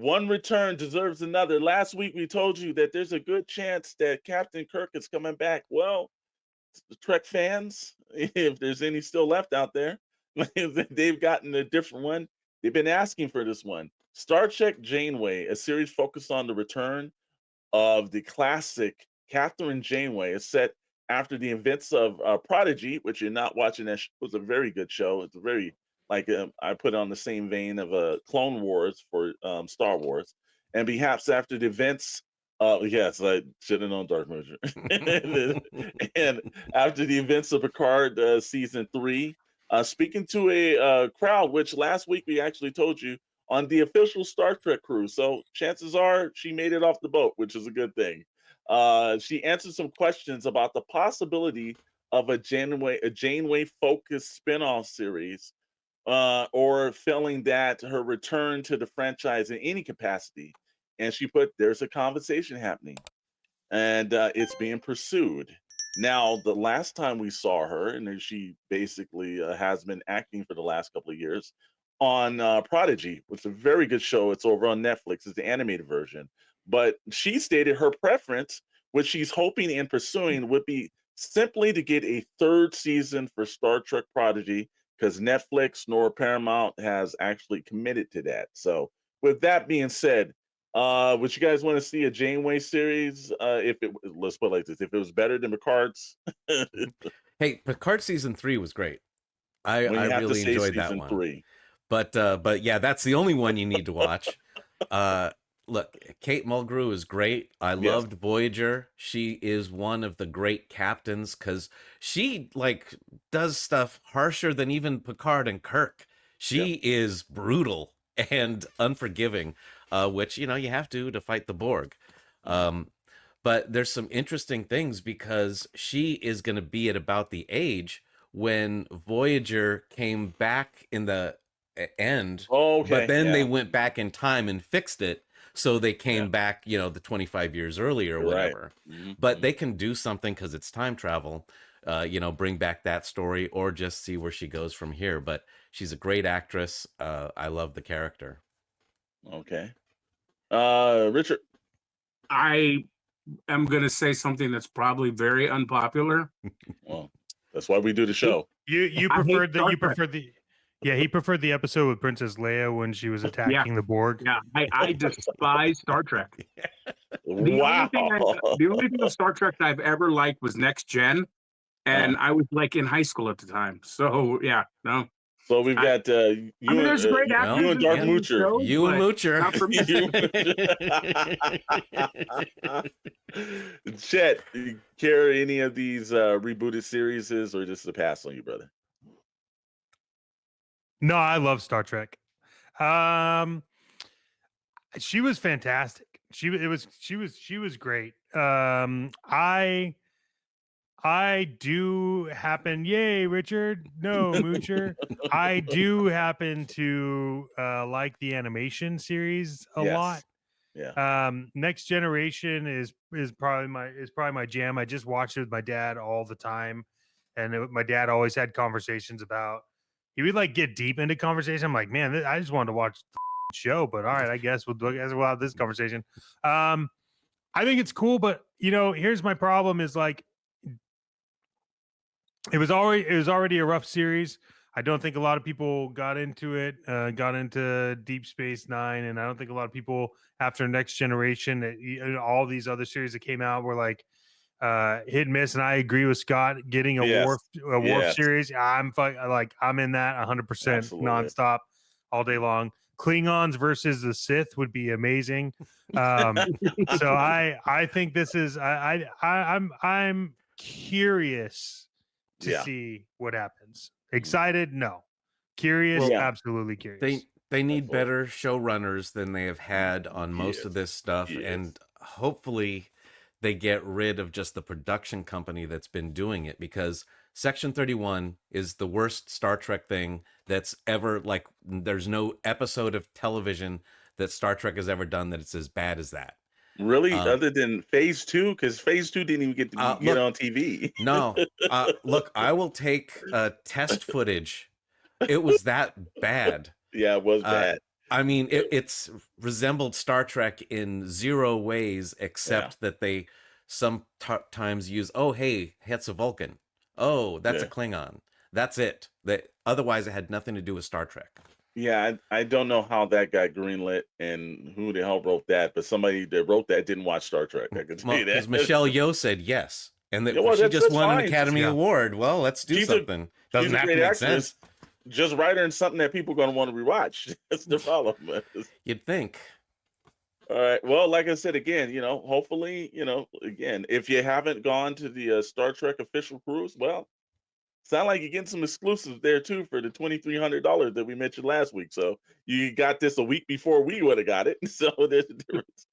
one return deserves another. Last week we told you that there's a good chance that Captain Kirk is coming back. Well, Trek fans, if there's any still left out there, they've gotten a different one. They've been asking for this one. Star Trek Janeway, a series focused on the return of the classic Kathryn Janeway, is set after the events of Prodigy, which you're not watching. That was a very good show. It's a very I put it on the same vein of Clone Wars for Star Wars, and perhaps after the events. Yes, I should have known Dark Moon. And after the events of Picard season 3, speaking to a crowd, which last week we actually told you on the official Star Trek crew. So chances are she made it off the boat, which is a good thing. She answered some questions about the possibility of a Janeway focused spinoff series, or feeling that her return to the franchise in any capacity. And she put, there's a conversation happening and it's being pursued. Now, the last time we saw her, and then she basically has been acting for the last couple of years on Prodigy, which is a very good show. It's over on Netflix. It's the animated version. But she stated her preference, which she's hoping and pursuing, would be simply to get a third season for Star Trek Prodigy, because Netflix nor Paramount has actually committed to that. So with that being said, would you guys want to see a Janeway series? Let's put it like this: if it was better than Picard's, Hey, Picard season 3 was great. I really enjoyed that one. 3. But yeah, that's the only one you need to watch. Look, Kate Mulgrew is great. I loved Voyager. She is one of the great captains because she does stuff harsher than even Picard and Kirk. She is brutal and unforgiving, which you have to fight the Borg. But there's some interesting things because she is going to be at about the age when Voyager came back in the end. But then they went back in time and fixed it. So they came back, the 25 years earlier or whatever. Right. But they can do something because it's time travel, bring back that story or just see where she goes from here. But she's a great actress. I love the character. Okay. Richard? I am going to say something that's probably very unpopular. Well, that's why we do the show. He preferred the episode with Princess Leia when she was attacking the Borg. Yeah, I despise Star Trek. Wow. The only thing of Star Trek that I've ever liked was Next Gen, and I was in high school at the time. So yeah, no. So we've got you and Dark Moocher. You and Moocher. Chet, you carry any of these rebooted series, or just a pass on you, brother? No, I love Star Trek. She was fantastic. She was great. I do happen, yay, Richard. No, Moocher. I do happen to like the animation series a lot. Yeah. Next Generation is probably my jam. I just watched it with my dad all the time, and my dad always had conversations about. He would get deep into conversation. I'm like, man, I just wanted to watch the show, but all right, I guess we'll have this conversation. I think it's cool, but here's my problem: is it was already a rough series. I don't think a lot of people got into it, got into Deep Space Nine, and I don't think a lot of people after Next Generation, all these other series that came out were hit and miss. And I agree with Scott getting a Worf series. I'm in that 100% nonstop all day long. Klingons versus the Sith would be amazing. So I think this is I'm curious to see what happens. Excited? No. Curious? Absolutely curious. They need better showrunners than they have had on most of this stuff, and hopefully they get rid of just the production company that's been doing it, because Section 31 is the worst Star Trek thing that's ever, there's no episode of television that Star Trek has ever done that it's as bad as that. Really? Other than Phase 2? Because Phase 2 didn't even get to get on TV. No. Look, I will take test footage. It was that bad. Yeah, it was bad. I mean, it's resembled Star Trek in zero ways, except that they sometimes use, oh, hey, that's a Vulcan. Oh, that's a Klingon. That's it. Otherwise, it had nothing to do with Star Trek. Yeah, I don't know how that got greenlit and who the hell wrote that, but somebody that wrote that didn't watch Star Trek. I can tell you that. Because Michelle Yeoh said yes, and that Yeah, well, she that's just won an fine. Academy Award. Well, let's do She's something. Doesn't she's a have to great make actress. sense. Just write her in something that people are going to want to rewatch. That's the problem. You'd think. All right. Well, like I said, again, hopefully, again, if you haven't gone to the Star Trek official cruise, well, sound like you're getting some exclusives there too for the $2,300 that we mentioned last week. So you got this a week before we would have got it. So there's a difference.